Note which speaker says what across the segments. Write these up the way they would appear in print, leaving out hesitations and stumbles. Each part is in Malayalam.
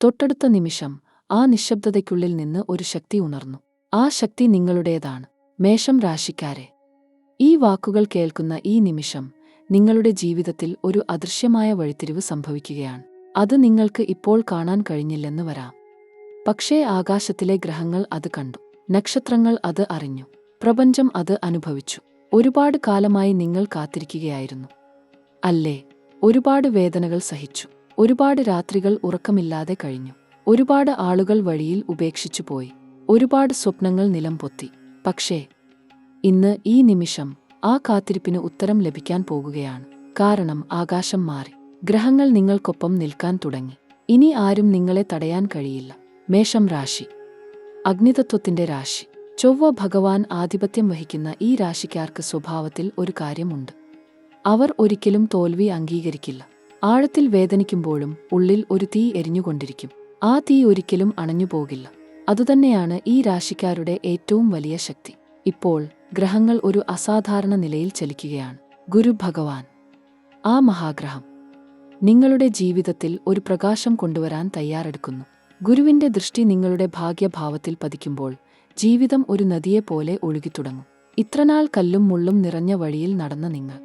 Speaker 1: തൊട്ടടുത്ത നിമിഷം ആ നിശ്ശബ്ദതയ്ക്കുള്ളിൽ നിന്ന് ഒരു ശക്തി ഉണർന്നു. ആ ശക്തി നിങ്ങളുടേതാണ്. മേഷം രാശിക്കാരെ, ഈ വാക്കുകൾ കേൾക്കുന്ന ഈ നിമിഷം നിങ്ങളുടെ ജീവിതത്തിൽ ഒരു അദൃശ്യമായ വഴിത്തിരിവ് സംഭവിക്കുകയാണ്. അത് നിങ്ങൾക്ക് ഇപ്പോൾ കാണാൻ കഴിഞ്ഞില്ലെന്ന് വരാം. പക്ഷേ ആകാശത്തിലെ ഗ്രഹങ്ങൾ അത് കണ്ടു. നക്ഷത്രങ്ങൾ അത് അറിഞ്ഞു. പ്രപഞ്ചം അത് അനുഭവിച്ചു. ഒരുപാട് കാലമായി നിങ്ങൾ കാത്തിരിക്കുകയായിരുന്നു, അല്ലേ? ഒരുപാട് വേദനകൾ സഹിച്ചു. ഒരുപാട് രാത്രികൾ ഉറക്കമില്ലാതെ കഴിഞ്ഞു. ഒരുപാട് ആളുകൾ വഴിയിൽ ഉപേക്ഷിച്ചു പോയി. ഒരുപാട് സ്വപ്നങ്ങൾ നിലംപൊത്തി. പക്ഷേ ഇന്ന് ഈ നിമിഷം ആ കാത്തിരിപ്പിന് ഉത്തരം ലഭിക്കാൻ പോകുകയാണ്. കാരണം ആകാശം മാറി. ഗ്രഹങ്ങൾ നിങ്ങൾക്കൊപ്പം നിൽക്കാൻ തുടങ്ങി. ഇനി ആരും നിങ്ങളെ തടയാൻ കഴിയില്ല. മേഷം രാശി, അഗ്നിതത്വത്തിന്റെ രാശി. ചൊവ്വ ഭഗവാൻ ആധിപത്യം വഹിക്കുന്ന ഈ രാശിക്കാർക്ക് സ്വഭാവത്തിൽ ഒരു കാര്യമുണ്ട്. അവർ ഒരിക്കലും തോൽവി അംഗീകരിക്കില്ല. ആഴത്തിൽ വേദനിക്കുമ്പോഴും ഉള്ളിൽ ഒരു തീ എരിഞ്ഞുകൊണ്ടിരിക്കും. ആ തീ ഒരിക്കലും അണഞ്ഞുപോകില്ല. അതുതന്നെയാണ് ഈ രാശിക്കാരുടെ ഏറ്റവും വലിയ ശക്തി. ഇപ്പോൾ ഗ്രഹങ്ങൾ ഒരു അസാധാരണ നിലയിൽ ചലിക്കുകയാണ്. ഗുരു ഭഗവാൻ, ആ മഹാഗ്രഹം, നിങ്ങളുടെ ജീവിതത്തിൽ ഒരു പ്രകാശം കൊണ്ടുവരാൻ തയ്യാറെടുക്കുന്നു. ഗുരുവിന്റെ ദൃഷ്ടി നിങ്ങളുടെ ഭാഗ്യഭാവത്തിൽ പതിക്കുമ്പോൾ ജീവിതം ഒരു നദിയെപ്പോലെ ഒഴുകിത്തുടങ്ങും. ഇത്രനാൾ കല്ലും മുള്ളും നിറഞ്ഞ വഴിയിൽ നടന്ന നിങ്ങൾ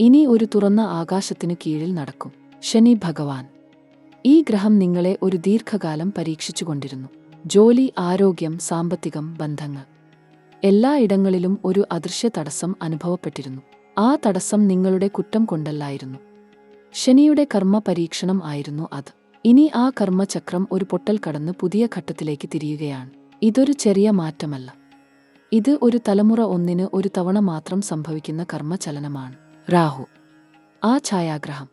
Speaker 1: ഇനി ഒരു തുറന്ന ആകാശത്തിനു കീഴിൽ നടക്കും. ശനി ഭഗവാൻ, ഈ ഗ്രഹം നിങ്ങളെ ഒരു ദീർഘകാലം പരീക്ഷിച്ചുകൊണ്ടിരുന്നു. ജോലി, ആരോഗ്യം, സാമ്പത്തികം, ബന്ധങ്ങൾ, എല്ലായിടങ്ങളിലും ഒരു അദൃശ്യ തടസ്സം അനുഭവപ്പെട്ടിരുന്നു. ആ തടസ്സം നിങ്ങളുടെ കുറ്റം കൊണ്ടല്ലായിരുന്നു. ശനിയുടെ കർമ്മ പരീക്ഷണം ആയിരുന്നു അത്. ഇനി ആ കർമ്മചക്രം ഒരു പൊട്ടൽ കടന്ന് പുതിയ ഘട്ടത്തിലേക്ക് തിരിയുകയാണ്. ഇതൊരു ചെറിയ മാറ്റമല്ല. ഇത് ഒരു തലമുറ ഒന്നിന് ഒരു തവണ മാത്രം സംഭവിക്കുന്ന കർമ്മചലനമാണ്. രാഹു, ആ ഛായാഗ്രഹം,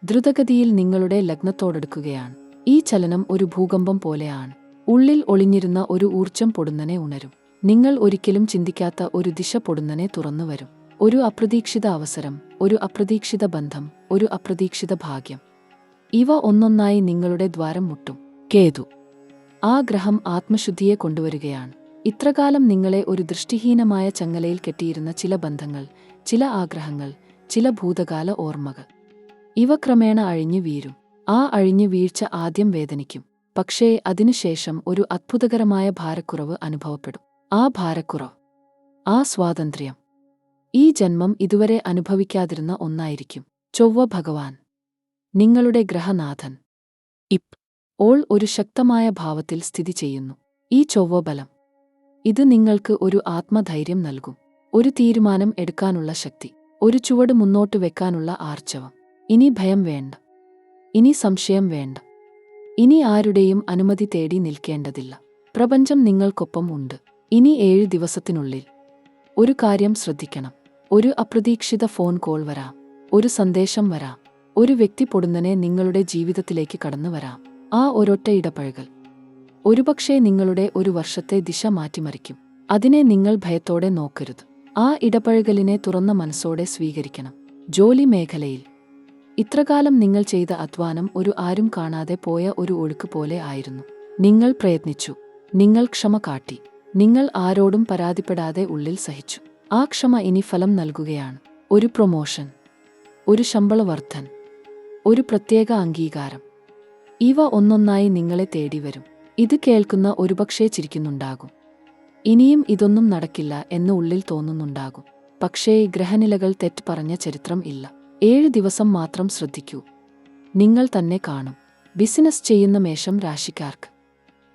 Speaker 1: ദ്രുതഗതിയിൽ നിങ്ങളുടെ ലഗ്നത്തോടടുക്കുകയാണ്. ഈ ചലനം ഒരു ഭൂകമ്പം പോലെയാണ്. ഉള്ളിൽ ഒളിഞ്ഞിരുന്ന ഒരു ഊർജ്ജം പൊടുന്നനെ ഉണരും. നിങ്ങൾ ഒരിക്കലും ചിന്തിക്കാത്ത ഒരു ദിശ പൊടുന്നനെ തുറന്നുവരും. ഒരു അപ്രതീക്ഷിത അവസരം, ഒരു അപ്രതീക്ഷിത ബന്ധം, ഒരു അപ്രതീക്ഷിത ഭാഗ്യം. ഇവ ഒന്നൊന്നായി നിങ്ങളുടെ ദ്വാരം മുട്ടും. കേതു, ആ ഗ്രഹം ആത്മശുദ്ധിയെ കൊണ്ടുവരികയാണ്. ഇത്രകാലം നിങ്ങളെ ഒരു ദൃഷ്ടിഹീനമായ ചങ്ങലയിൽ കെട്ടിയിരുന്ന ചില ബന്ധങ്ങൾ, ചില ആഗ്രഹങ്ങൾ, ചില ഭൂതകാല ഓർമ്മകൾ, ഇവ ക്രമേണ അഴിഞ്ഞു വീഴും. ആ അഴിഞ്ഞു വീഴ്ച ആദ്യം വേദനിക്കും. പക്ഷേ അതിനുശേഷം ഒരു അത്ഭുതകരമായ ഭാരക്കുറവ് അനുഭവപ്പെടും. ആ ഭാരക്കുറവ്, ആ സ്വാതന്ത്ര്യം, ഈ ജന്മം ഇതുവരെ അനുഭവിക്കാതിരുന്ന ഒന്നായിരിക്കും. ചൊവ്വ ഭഗവാൻ, നിങ്ങളുടെ ഗ്രഹനാഥൻ, ഇപ്പോൾ ഒരു ശക്തമായ ഭാവത്തിൽ സ്ഥിതി ചെയ്യുന്നു. ഈ ചൊവ്വ ബലം, ഇത് നിങ്ങൾക്ക് ഒരു ആത്മധൈര്യം നൽകും. ഒരു തീരുമാനം എടുക്കാനുള്ള ശക്തി, ഒരു ചുവട് മുന്നോട്ട് വെക്കാനുള്ള ആർജവം. ഇനി ഭയം വേണ്ട. ഇനി സംശയം വേണ്ട. ഇനി ആരുടെയും അനുമതി തേടി നിൽക്കേണ്ടതില്ല. പ്രപഞ്ചം നിങ്ങൾക്കൊപ്പം ഉണ്ട്. ഇനി 7 ദിവസത്തിനുള്ളിൽ ഒരു കാര്യം ശ്രദ്ധിക്കണം. ഒരു അപ്രതീക്ഷിത ഫോൺ കോൾ വരാം. ഒരു സന്ദേശം വരാം. ഒരു വ്യക്തി പൊടുന്നനെ നിങ്ങളുടെ ജീവിതത്തിലേക്ക് കടന്നു വരാം. ആ ഒരൊറ്റ ഇടപഴകൽ ഒരുപക്ഷേ നിങ്ങളുടെ ഒരു വർഷത്തെ ദിശ മാറ്റിമറിക്കും. അതിനെ നിങ്ങൾ ഭയത്തോടെ നോക്കരുത്. ആ ഇടപഴകലിനെ തുറന്ന മനസ്സോടെ സ്വീകരിക്കണം. ജോലി മേഖലയിൽ ഇത്രകാലം നിങ്ങൾ ചെയ്ത അധ്വാനം ഒരു ആരും കാണാതെ പോയ ഒരു ഒഴുക്ക് പോലെ ആയിരുന്നു. നിങ്ങൾ പ്രയത്നിച്ചു. നിങ്ങൾ ക്ഷമ കാട്ടി. നിങ്ങൾ ആരോടും പരാതിപ്പെടാതെ ഉള്ളിൽ സഹിച്ചു. ആ ക്ഷമ ഇനി ഫലം നൽകുകയാണ്. ഒരു പ്രൊമോഷൻ, ഒരു ശമ്പള വർധൻ, ഒരു പ്രത്യേക അംഗീകാരം. ഇവ ഒന്നൊന്നായി നിങ്ങളെ തേടി വരും. ഇത് കേൾക്കുന്ന ഒരുപക്ഷേ ചിരിക്കുന്നുണ്ടാകും. ഇനിയും ഇതൊന്നും നടക്കില്ല എന്ന് ഉള്ളിൽ തോന്നുന്നുണ്ടാകും. പക്ഷേ ഗ്രഹനിലകൾ തെറ്റ് പറഞ്ഞ ചരിത്രം ഇല്ല. 7 ദിവസം മാത്രം ശ്രദ്ധിക്കൂ. നിങ്ങൾ തന്നെ കാണും. ബിസിനസ് ചെയ്യുന്ന മേഷം രാശിക്കാർക്ക്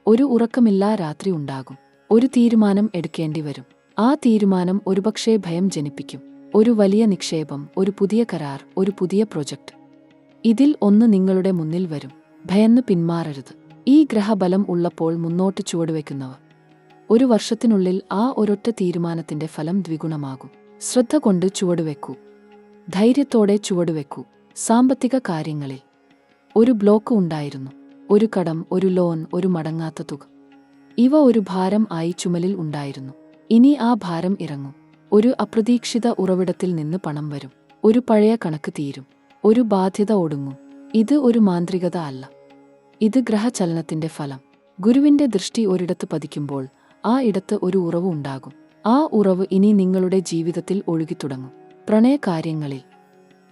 Speaker 1: ഒരു ഉറക്കമില്ലാ രാത്രി ഉണ്ടാകും. ഒരു തീരുമാനം എടുക്കേണ്ടി വരും. ആ തീരുമാനം ഒരുപക്ഷേ ഭയം ജനിപ്പിക്കും. ഒരു വലിയ നിക്ഷേപം, ഒരു പുതിയ കരാർ, ഒരു പുതിയ പ്രൊജക്ട്. ഇതിൽ ഒന്ന് നിങ്ങളുടെ മുന്നിൽ വരും. ഭയന്ന് പിന്മാറരുത്. ഈ ഗ്രഹബലം ഉള്ളപ്പോൾ മുന്നോട്ട് ചുവടുവെക്കുന്നവർ ഒരു വർഷത്തിനുള്ളിൽ ആ ഒരൊറ്റ തീരുമാനത്തിന്റെ ഫലം ദ്വിഗുണമാകും. ശ്രദ്ധ കൊണ്ട് ചുവടുവെക്കൂ. ധൈര്യത്തോടെ ചുവടുവെക്കൂ. സാമ്പത്തിക കാര്യങ്ങളിൽ ഒരു ബ്ലോക്ക് ഉണ്ടായിരുന്നു. ഒരു കടം, ഒരു ലോൺ, ഒരു മടങ്ങാത്ത തുക. ഇവ ഒരു ഭാരം ആയി ചുമലിൽ ഉണ്ടായിരുന്നു. ഇനി ആ ഭാരം ഇറങ്ങും. ഒരു അപ്രതീക്ഷിത ഉറവിടത്തിൽ നിന്ന് പണം വരും. ഒരു പഴയ കണക്ക് തീരും. ഒരു ബാധ്യത ഒടുങ്ങും. ഇത് ഒരു മാന്ത്രികത അല്ല. ഇത് ഗ്രഹചലനത്തിന്റെ ഫലം. ഗുരുവിന്റെ ദൃഷ്ടി ഒരിടത്ത് പതിക്കുമ്പോൾ ആ ഇടത്ത് ഒരു ഉറവ് ഉണ്ടാകും. ആ ഉറവ് ഇനി നിങ്ങളുടെ ജീവിതത്തിൽ ഒഴുകിത്തുടങ്ങും. പ്രണയകാര്യങ്ങളിൽ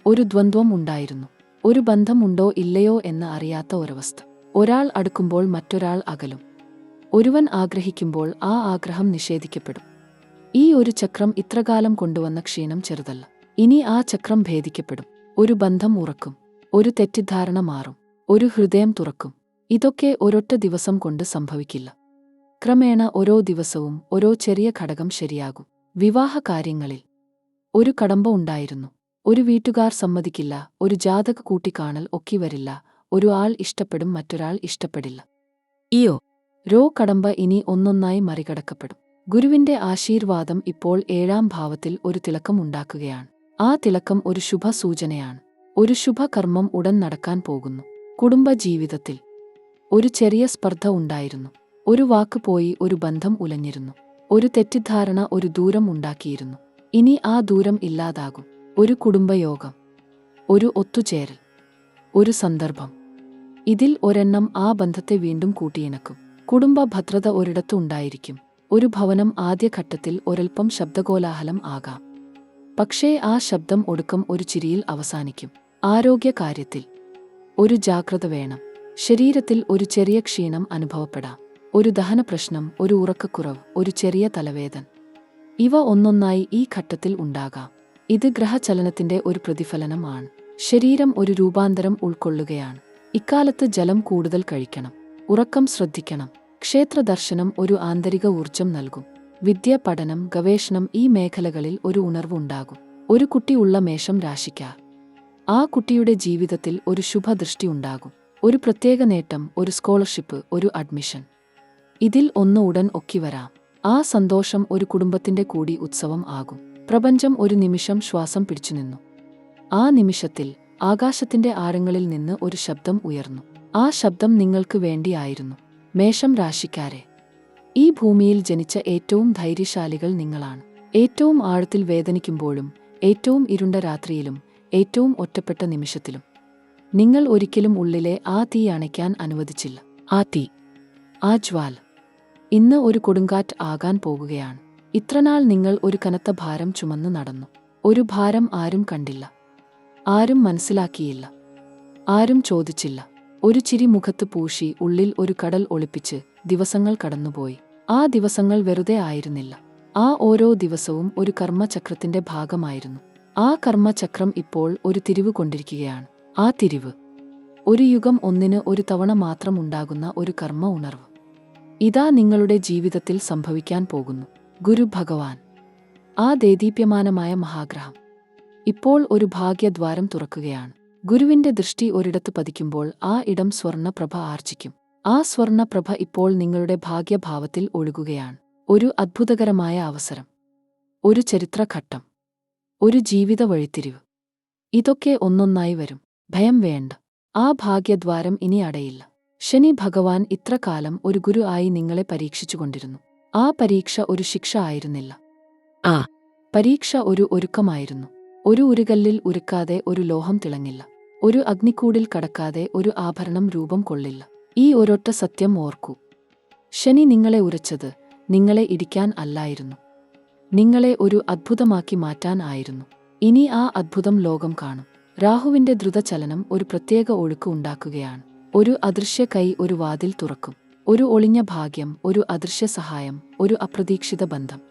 Speaker 1: ഒരു ദ്വന്ദ്വം ഉണ്ടായിരുന്നു. ഒരു ബന്ധമുണ്ടോ ഇല്ലയോ എന്ന് അറിയാത്ത ഒരവസ്ഥ. ഒരാൾ അടുക്കുമ്പോൾ മറ്റൊരാൾ അകലും. ഒരുവൻ ആഗ്രഹിക്കുമ്പോൾ ആ ആഗ്രഹം നിഷേധിക്കപ്പെടും. ഈ ഒരു ചക്രം ഇത്രകാലം കൊണ്ടുവന്ന ക്ഷീണം ചെറുതല്ല. ഇനി ആ ചക്രം ഭേദിക്കപ്പെടും. ഒരു ബന്ധം ഉറക്കും. ഒരു തെറ്റിദ്ധാരണ മാറും. ഒരു ഹൃദയം തുറക്കും. ഇതൊക്കെ ഒരൊറ്റ ദിവസം കൊണ്ട് സംഭവിക്കില്ല. ക്രമേണ ഓരോ ദിവസവും ഓരോ ചെറിയ ഘടകം ശരിയാകും. വിവാഹ കാര്യങ്ങളിൽ ഒരു കടമ്പ ഉണ്ടായിരുന്നു. ഒരു വീട്ടുകാർ സമ്മതിക്കില്ല, ഒരു ജാതക കൂട്ടിക്കാണൽ ഒക്കിവരില്ല, ഒരു ആൾ ഇഷ്ടപ്പെടും, മറ്റൊരാൾ ഇഷ്ടപ്പെടില്ല. കടമ്പ ഇനി ഒന്നൊന്നായി മറികടക്കപ്പെടും. ഗുരുവിന്റെ ആശീർവാദം ഇപ്പോൾ 7-ാം ഭാവത്തിൽ ഒരു തിളക്കം ഉണ്ടാക്കുകയാണ്. ആ തിളക്കം ഒരു ശുഭ സൂചനയാണ്. ഒരു ശുഭകർമ്മം ഉടൻ നടക്കാൻ പോകുന്നു. കുടുംബ ജീവിതത്തിൽ ഒരു ചെറിയ സ്പർദ്ധ ഉണ്ടായിരുന്നു. ഒരു വാക്ക് പോയി ഒരു ബന്ധം ഉലഞ്ഞിരുന്നു. ഒരു തെറ്റിദ്ധാരണ ഒരു ദൂരം ഉണ്ടാക്കിയിരുന്നു. ഇനി ആ ദൂരം ഇല്ലാതാകും. ഒരു കുടുംബയോഗം, ഒരു ഒത്തുചേരൽ, ഒരു സന്ദർഭം. ഇതിൽ ഒരെണ്ണം ആ ബന്ധത്തെ വീണ്ടും കൂട്ടിയിണക്കും. കുടുംബ ഭദ്രത ഒരിടത്തു ഉണ്ടായിരിക്കും. ഒരു ഭവനം ആദ്യഘട്ടത്തിൽ ഒരൽപ്പം ശബ്ദകോലാഹലം ആകാം. പക്ഷേ ആ ശബ്ദം ഒടുക്കം ഒരു ചിരിയിൽ അവസാനിക്കും. ആരോഗ്യകാര്യത്തിൽ ഒരു ജാഗ്രത വേണം. ശരീരത്തിൽ ഒരു ചെറിയ ക്ഷീണം അനുഭവപ്പെടാം. ഒരു ദഹനപ്രശ്നം, ഒരു ഉറക്കക്കുറവ്, ഒരു ചെറിയ തലവേദന. ഇവ ഒന്നൊന്നായി ഈ ഘട്ടത്തിൽ ഉണ്ടാകാം. ഇത് ഗ്രഹചലനത്തിന്റെ ഒരു പ്രതിഫലനമാണ്. ശരീരം ഒരു രൂപാന്തരം ഉൾക്കൊള്ളുകയാണ്. ഇക്കാലത്ത് ജലം കൂടുതൽ കഴിക്കണം. ഉറക്കം ശ്രദ്ധിക്കണം. ക്ഷേത്രദർശനം ഒരു ആന്തരിക ഊർജം നൽകും. വിദ്യ, പഠനം, ഗവേഷണം ഈ മേഖലകളിൽ ഒരു ഉണർവ് ഉണ്ടാകും. ഒരു കുട്ടിയുള്ള മേഷം രാശിക്കാർ. ആ കുട്ടിയുടെ ജീവിതത്തിൽ ഒരു ശുഭദൃഷ്ടി ഉണ്ടാകും. ഒരു പ്രത്യേക നേട്ടം, ഒരു സ്കോളർഷിപ്പ്, ഒരു അഡ്മിഷൻ. ഇതിൽ ഒന്ന് ഉടൻ ഒക്കിവരാം. ആ സന്തോഷം ഒരു കുടുംബത്തിന്റെ കൂടി ഉത്സവം ആകും. പ്രപഞ്ചം ഒരു നിമിഷം ശ്വാസം പിടിച്ചുനിന്നു. ആ നിമിഷത്തിൽ ആകാശത്തിന്റെ ആഴങ്ങളിൽ നിന്ന് ഒരു ശബ്ദം ഉയർന്നു. ആ ശബ്ദം നിങ്ങൾക്ക് വേണ്ടിയായിരുന്നു. മേഷം രാശിക്കാരെ, ഈ ഭൂമിയിൽ ജനിച്ച ഏറ്റവും ധൈര്യശാലികൾ നിങ്ങളാണ്. ഏറ്റവും ആഴത്തിൽ വേദനിക്കുമ്പോഴും, ഏറ്റവും ഇരുണ്ട രാത്രിയിലും, ഏറ്റവും ഒറ്റപ്പെട്ട നിമിഷത്തിലും നിങ്ങൾ ഒരിക്കലും ഉള്ളിലെ ആ തീ അണയ്ക്കാൻ അനുവദിച്ചില്ല. ആ തീ, ആ ജ്വാല ഇന്ന് ഒരു കൊടുങ്കാറ്റ് ആകാൻ പോകുകയാണ്. ഇത്രനാൾ നിങ്ങൾ ഒരു കനത്ത ഭാരം ചുമന്ന് നടന്നു. ഒരു ഭാരം ആരും കണ്ടില്ല, ആരും മനസ്സിലാക്കിയില്ല, ആരും ചോദിച്ചില്ല. ഒരു ചിരി മുഖത്ത് പൂശി ഉള്ളിൽ ഒരു കടൽ ഒളിപ്പിച്ച് ദിവസങ്ങൾ കടന്നുപോയി. ആ ദിവസങ്ങൾ വെറുതെ ആയിരുന്നില്ല. ആ ഓരോ ദിവസവും ഒരു കർമ്മചക്രത്തിന്റെ ഭാഗമായിരുന്നു. ആ കർമ്മചക്രം ഇപ്പോൾ ഒരു തിരിവ് കൊണ്ടിരിക്കുകയാണ്. ആ തിരിവ് ഒരു യുഗം, ഒന്നിന് ഒരു തവണ മാത്രം ഉണ്ടാകുന്ന ഒരു കർമ്മ ഉണർവ്. ഇതാ നിങ്ങളുടെ ജീവിതത്തിൽ സംഭവിക്കാൻ പോകുന്നു. ഗുരു ഭഗവാൻ, ആ ദേദീപ്യമാനമായ മഹാഗ്രഹം ഇപ്പോൾ ഒരു ഭാഗ്യദ്വാരം തുറക്കുകയാണ്. ഗുരുവിന്റെ ദൃഷ്ടി ഒരിടത്ത് പതിക്കുമ്പോൾ ആ ഇടം സ്വർണ്ണപ്രഭ ആർജിക്കും. ആ സ്വർണ്ണപ്രഭ ഇപ്പോൾ നിങ്ങളുടെ ഭാഗ്യഭാവത്തിൽ ഒഴുകുകയാണ്. ഒരു അത്ഭുതകരമായ അവസരം, ഒരു ചരിത്രഘട്ടം, ഒരു ജീവിത വഴിത്തിരിവ്. ഇതൊക്കെ ഒന്നൊന്നായി വരും. ഭയം വേണ്ട. ആ ഭാഗ്യദ്വാരം ഇനി അടയില്ല. ശനി ഭഗവാൻ ഇത്രകാലം ഒരു ഗുരു ആയി നിങ്ങളെ പരീക്ഷിച്ചുകൊണ്ടിരുന്നു. ആ പരീക്ഷ ഒരു ശിക്ഷ ആയിരുന്നില്ല. ആ പരീക്ഷ ഒരു ഒരുക്കമായിരുന്നു. ഒരു ഉരുകല്ലിൽ ഉരുക്കാതെ ഒരു ലോഹം തിളങ്ങില്ല. ഒരു അഗ്നിക്കൂടിൽ കടക്കാതെ ഒരു ആഭരണം രൂപം കൊള്ളില്ല. ഈ ഒരൊറ്റ സത്യം ഓർക്കൂ. ശനി നിങ്ങളെ ഉരച്ചത് നിങ്ങളെ ഇടിക്കാൻ അല്ലായിരുന്നു, നിങ്ങളെ ഒരു അദ്ഭുതമാക്കി മാറ്റാൻ ആയിരുന്നു. ഇനി ആ അദ്ഭുതം ലോകം കാണും. രാഹുവിന്റെ ദ്രുതചലനം ഒരു പ്രത്യേക ഒഴുക്ക് ഉണ്ടാക്കുകയാണ്. ഒരു അദൃശ്യ കൈ ഒരു വാതിൽ തുറക്കും. ഒരു ഒളിഞ്ഞ ഭാഗ്യം, ഒരു അദൃശ്യ സഹായം, ഒരു അപ്രതീക്ഷിത ബന്ധം.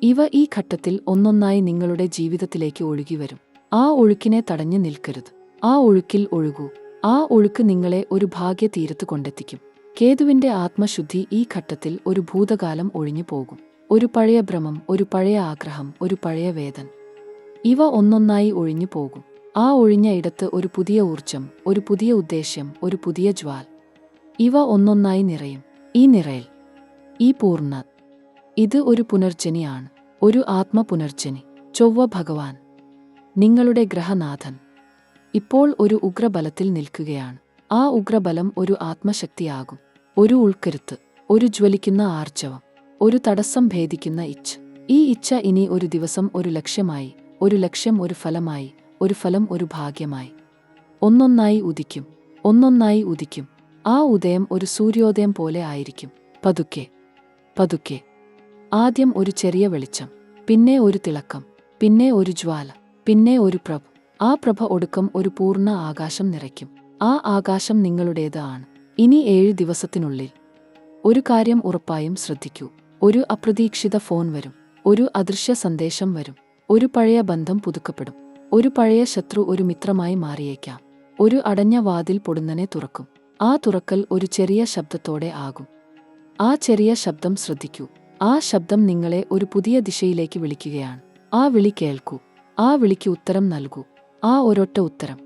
Speaker 1: ഇവ ഈ ഘട്ടത്തിൽ ഒന്നൊന്നായി നിങ്ങളുടെ ജീവിതത്തിലേക്ക് ഒഴുകിവരും. ആ ഒഴുക്കിനെ തടഞ്ഞു നിൽക്കരുത്. ആ ഒഴുക്കിൽ ഒഴുകൂ. ആ ഒഴുക്ക് നിങ്ങളെ ഒരു ഭാഗ്യതീരത്ത് കൊണ്ടെത്തിക്കും. കേതുവിന്റെ ആത്മശുദ്ധി ഈ ഘട്ടത്തിൽ ഒരു ഭൂതകാലം ഒഴിഞ്ഞു പോകും. ഒരു പഴയ ഭ്രമം, ഒരു പഴയ ആഗ്രഹം, ഒരു പഴയ വേദന. ഇവ ഒന്നൊന്നായി ഒഴിഞ്ഞു പോകും. ആ ഒഴിഞ്ഞ ഇടത്ത് ഒരു പുതിയ ഊർജം, ഒരു പുതിയ ഉദ്ദേശ്യം, ഒരു പുതിയ ജ്വാൽ. ഇവ ഒന്നൊന്നായി നിറയും. ഈ നിറയൽ, ഈ പൂർണ്ണത, ഇത് ഒരു പുനർജനിയാണ്. ഒരു ആത്മപുനർജനി. ചൊവ്വ ഭഗവാൻ, നിങ്ങളുടെ ഗ്രഹനാഥൻ, ഇപ്പോൾ ഒരു ഉഗ്രബലത്തിൽ നിൽക്കുകയാണ്. ആ ഉഗ്രബലം ഒരു ആത്മശക്തിയാകും. ഒരു ഉൾക്കരുത്ത്, ഒരു ജ്വലിക്കുന്ന ആർജവം, ഒരു തടസ്സം ഭേദിക്കുന്ന ഇച്ഛ. ഈ ഇച്ഛ ഇനി ഒരു ദിവസം ഒരു ലക്ഷ്യമായി, ഒരു ലക്ഷ്യം ഒരു ഫലമായി, ഒരു ഫലം ഒരു ഭാഗ്യമായി ഒന്നൊന്നായി ഉദിക്കും. ഒന്നൊന്നായി ഉദിക്കും. ആ ഉദയം ഒരു സൂര്യോദയം പോലെ ആയിരിക്കും. പതുക്കെ പതുക്കെ. ആദ്യം ഒരു ചെറിയ വെളിച്ചം, പിന്നെ ഒരു തിളക്കം, പിന്നെ ഒരു ജ്വാല, പിന്നെ ഒരു പ്രഭ. ആ പ്രഭ ഒടുക്കം ഒരു പൂർണ്ണ ആകാശം നിറയ്ക്കും. ആ ആകാശം നിങ്ങളുടേത് ആണ്. ഇനി 7 ദിവസത്തിനുള്ളിൽ ഒരു കാര്യം ഉറപ്പായും ശ്രദ്ധിക്കൂ. ഒരു അപ്രതീക്ഷിത ഫോൺ വരും. ഒരു അദൃശ്യ സന്ദേശം വരും. ഒരു പഴയ ബന്ധം പുതുക്കപ്പെടും. ഒരു പഴയ ശത്രു ഒരു മിത്രമായി മാറിയേക്കാം. ഒരു അടഞ്ഞ വാതിൽ പൊടുന്നനെ തുറക്കും. ആ തുറക്കൽ ഒരു ചെറിയ ശബ്ദത്തോടെ ആകും. ആ ചെറിയ ശബ്ദം ശ്രദ്ധിക്കൂ. ആ ശബ്ദം നിങ്ങളെ ഒരു പുതിയ ദിശയിലേക്ക് വിളിക്കുകയാണ്. ആ വിളി കേൾക്കൂ. ആ വിളിക്ക് ഉത്തരം നൽകൂ. ആ ഒരൊറ്റ ഉത്തരം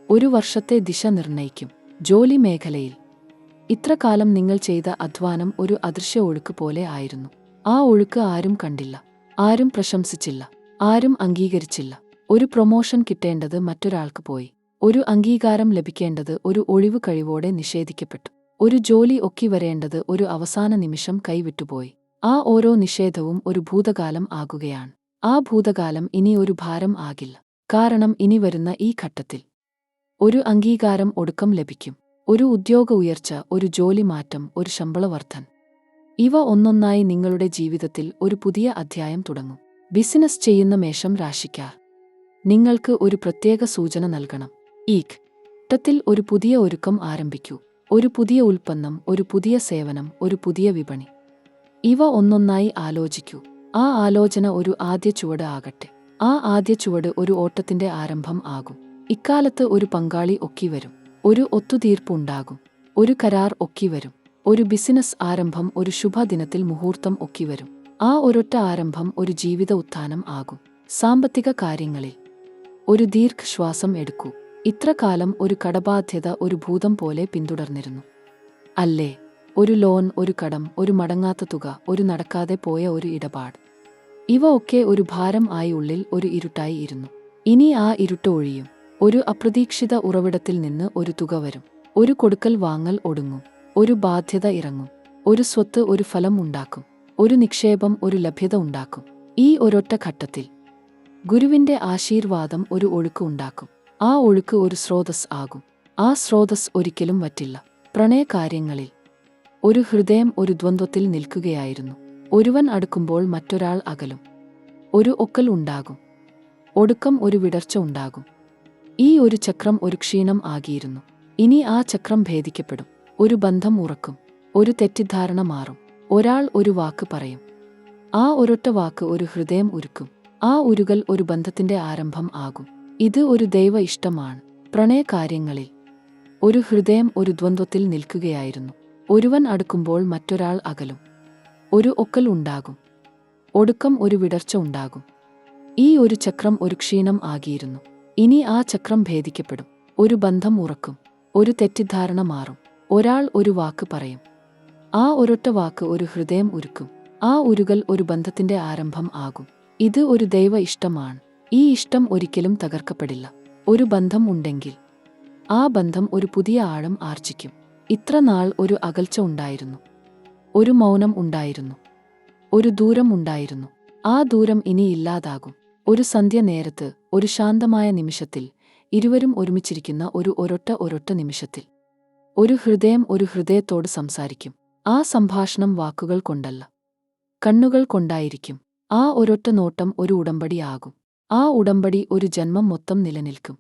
Speaker 1: ഒരു വർഷത്തെ ദിശ നിർണയിക്കും. ജോലി മേഖലയിൽ ഇത്ര കാലം നിങ്ങൾ ചെയ്ത അധ്വാനം ഒരു അദൃശ്യ ഒഴുക്ക് പോലെ ആയിരുന്നു. ആ ഒഴുക്ക് ആരും കണ്ടില്ല, ആരും പ്രശംസിച്ചില്ല, ആരും അംഗീകരിച്ചില്ല. ഒരു പ്രൊമോഷൻ കിട്ടേണ്ടത് മറ്റൊരാൾക്ക് പോയി. ഒരു അംഗീകാരം ലഭിക്കേണ്ടത് ഒരു ഒഴിവു കഴിവോടെ നിഷേധിക്കപ്പെട്ടു. ഒരു ജോലി ഒക്കി വരേണ്ടത് ഒരു അവസാന നിമിഷം കൈവിട്ടുപോയി. ആ ഓരോ നിഷേധവും ഒരു ഭൂതകാലം ആകുകയാണ്. ആ ഭൂതകാലം ഇനി ഒരു ഭാരം ആകില്ല. കാരണം ഇനി വരുന്ന ഈ ഘട്ടത്തിൽ ഒരു അംഗീകാരം ഒടുക്കം ലഭിക്കും. ഒരു ഉദ്യോഗ ഉയർച്ച, ഒരു ജോലി മാറ്റം, ഒരു ശമ്പള വർധന. ഇവ ഒന്നൊന്നായി നിങ്ങളുടെ ജീവിതത്തിൽ ഒരു പുതിയ അധ്യായം തുടങ്ങും. ബിസിനസ് ചെയ്യുന്ന മേഷം രാശിക്കാർ, നിങ്ങൾക്ക് ഒരു പ്രത്യേക സൂചന നൽകണം. ഈ ഘട്ടത്തിൽ ഒരു പുതിയ ഒരുക്കം ആരംഭിക്കൂ. ഒരു പുതിയ ഉൽപ്പന്നം, ഒരു പുതിയ സേവനം, ഒരു പുതിയ വിപണി. ഇവ ഒന്നൊന്നായി ആലോചിക്കൂ. ആ ആലോചന ഒരു ആദ്യ ചുവട് ആകട്ടെ. ആ ആദ്യ ചുവട് ഒരു ഓട്ടത്തിന്റെ ആരംഭം ആകും. ഇക്കാലത്ത് ഒരു പങ്കാളി ഒക്കി വരും. ഒരു ഒത്തുതീർപ്പ് ഉണ്ടാകും. ഒരു കരാർ ഒക്കി വരും. ഒരു ബിസിനസ് ആരംഭം, ഒരു ശുഭദിനത്തിൽ മുഹൂർത്തം ഒക്കി വരും. ആ ഒരൊറ്റ ആരംഭം ഒരു ജീവിത ഉത്ഥാനം ആകും. സാമ്പത്തിക കാര്യങ്ങളിൽ ഒരു ദീർഘശ്വാസം എടുക്കൂ. ഇത്ര കാലം ഒരു കടബാധ്യത ഒരു ഭൂതം പോലെ പിന്തുടർന്നിരുന്നു, അല്ലേ? ഒരു ലോൺ, ഒരു കടം, ഒരു മടങ്ങാത്ത തുക, ഒരു നടക്കാതെ പോയ ഒരു ഇടപാട്. ഇവ ഒക്കെ ഒരു ഭാരം ആയി ഉള്ളിൽ ഒരു ഇരുട്ടായി ഇരുന്നു. ഇനി ആ ഇരുട്ട് ഒഴിയും. ഒരു അപ്രതീക്ഷിത ഉറവിടത്തിൽ നിന്ന് ഒരു തുക വരും. ഒരു കൊടുക്കൽ വാങ്ങൽ ഒടുങ്ങും. ഒരു ബാധ്യത ഇറങ്ങും. ഒരു സ്വത്ത് ഒരു ഫലം ഉണ്ടാക്കും. ഒരു നിക്ഷേപം ഒരു ലഭ്യത ഉണ്ടാക്കും. ഈ ഒരൊറ്റ ഘട്ടത്തിൽ ഗുരുവിന്റെ ആശീർവാദം ഒരു ഒഴുക്ക് ഉണ്ടാക്കും. ആ ഒഴുക്ക് ഒരു സ്രോതസ് ആകും. ആ സ്രോതസ് ഒരിക്കലും വറ്റില്ല. പ്രണയകാര്യങ്ങളിൽ ഒരു ഹൃദയം ഒരു ദ്വന്ദ്വത്തിൽ നിൽക്കുകയായിരുന്നു. ഒരുവൻ അടുക്കുമ്പോൾ മറ്റൊരാൾ അകലും. ഒരു ഒക്കൽ ഉണ്ടാകും. ഒടുക്കം ഒരു വിടർച്ച ഉണ്ടാകും. ഈ ഒരു ചക്രം ഒരു ക്ഷീണം ആകിയിരുന്നു. ഇനി ആ ചക്രം ഭേദിക്കപ്പെടും. ഒരു ബന്ധം ഉറക്കും. ഒരു തെറ്റിദ്ധാരണ മാറും. ഒരാൾ ഒരു വാക്ക് പറയും. ആ ഒരൊറ്റ വാക്ക് ഒരു ഹൃദയം ഉരുക്കും. ആ ഉരുകൽ ഒരു ബന്ധത്തിന്റെ ആരംഭം ആകും. ഇത് ഒരു ദൈവ ഇഷ്ടമാണ്. പ്രണയകാര്യങ്ങളിൽ ഒരു ഹൃദയം ഒരു ദ്വന്ദ്വത്തിൽ നിൽക്കുകയായിരുന്നു. ഒരുവൻ അടുക്കുമ്പോൾ മറ്റൊരാൾ അകലും. ഒരു ഒക്കൽ ഉണ്ടാകും. ഒടുക്കം ഒരു വിടർച്ച ഉണ്ടാകും. ഈ ഒരു ചക്രം ഒരു ക്ഷീണം ആകിയിരുന്നു. ഇനി ആ ചക്രം ഭേദിക്കപ്പെടും. ഒരു ബന്ധം ഉറക്കും. ഒരു തെറ്റിദ്ധാരണ മാറും. ഒരാൾ ഒരു വാക്ക് പറയും. ആ ഒരൊറ്റ വാക്ക് ഒരു ഹൃദയം ഉരുക്കും. ആ ഉരുകൽ ഒരു ബന്ധത്തിന്റെ ആരംഭം ആകും. ഇത് ഒരു ദൈവ ഇഷ്ടമാണ്. ഈ ഇഷ്ടം ഒരിക്കലും തകർക്കപ്പെടില്ല. ഒരു ബന്ധം ഉണ്ടെങ്കിൽ ആ ബന്ധം ഒരു പുതിയ ആഴം ആർജിക്കും. ഇത്ര നാൾ ഒരു അകൽച്ച ഉണ്ടായിരുന്നു. ഒരു മൗനം ഉണ്ടായിരുന്നു. ഒരു ദൂരം ഉണ്ടായിരുന്നു. ആ ദൂരം ഇനി ഇല്ലാതാകും. ഒരു സന്ധ്യ നേരത്ത്, ഒരു ശാന്തമായ നിമിഷത്തിൽ, ഇരുവരും ഒരുമിച്ചിരിക്കുന്ന ഒരൊറ്റ നിമിഷത്തിൽ ഒരു ഹൃദയം ഒരു ഹൃദയത്തോട് സംസാരിക്കും. ആ സംഭാഷണം വാക്കുകൾ കൊണ്ടല്ല, കണ്ണുകൾ കൊണ്ടായിരിക്കും. ആ ഒരൊറ്റ നോട്ടം ഒരു ഉടമ്പടി ആകും. ആ ഉടമ്പടി ഒരു ജന്മം മൊത്തം നിലനിൽക്കും.